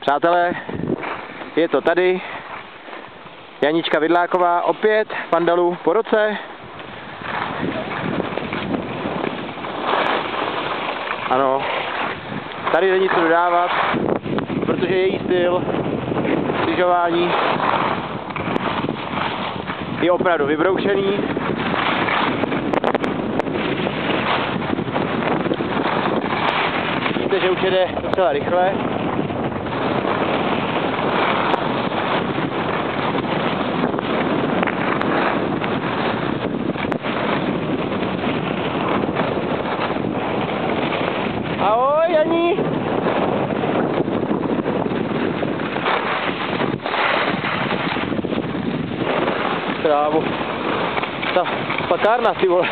Přátelé, je to tady. Janička Vidláková opět v Pandalu po roce. Ano, tady není co dodávat, protože její styl lyžování je opravdu vybroušený. Vidíte, že už jede docela rychle. Ahoj, Janí! Krávo. Ta pakárna, ty vole.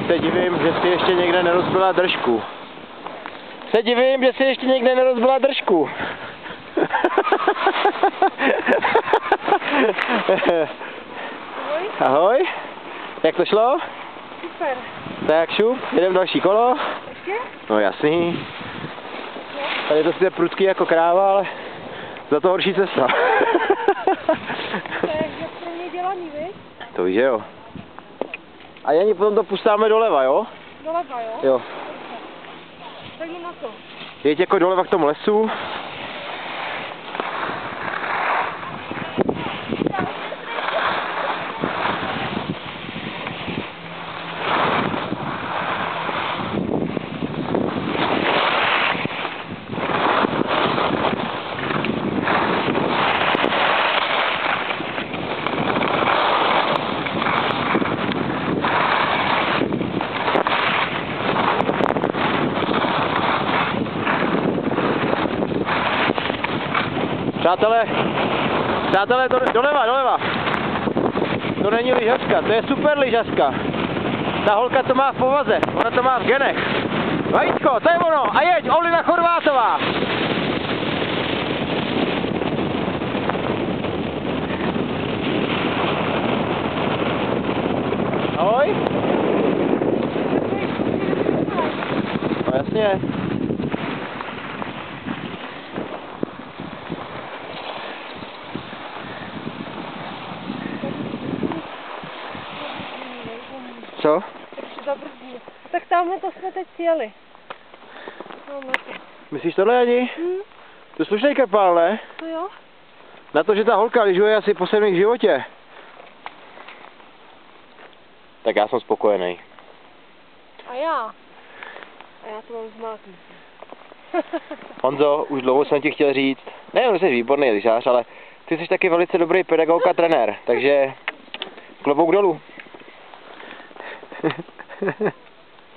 Se divím, že si ještě někde nerozbila držku. Ahoj. Jak to šlo? Super. Tak šup, jedem další kolo. Ještě? No jasný. Tady to sice prudký jako kráva, ale za to horší cesta. To je jak pro mě dělaný, viď? To víš, že jo. A Janí, potom to pustáme doleva, jo? Doleva, jo? Jo. Tak jdu na to. Jeď jako doleva k tomu lesu. Přátelé, to doleva. To není lyžařka, to je super lyžařka. Ta holka to má v povaze, ona to má v genech. Vajíčko, to je ono, a jeď, Olina Chorvátová. Ahoj. No jasně. Co? Tak tamhle to jsme teď sjeli. Myslíš tohle, Jani? To je slušnej kapál, ne? To jo? Na to, že ta holka lyžuje asi po 7 v životě. Tak já jsem spokojený. A já to mám zmátný. Honzo, už dlouho jsem ti chtěl říct, ne, jsi výborný lyžař, ale ty jsi taky velice dobrý pedagog a trenér, takže klobouk dolů.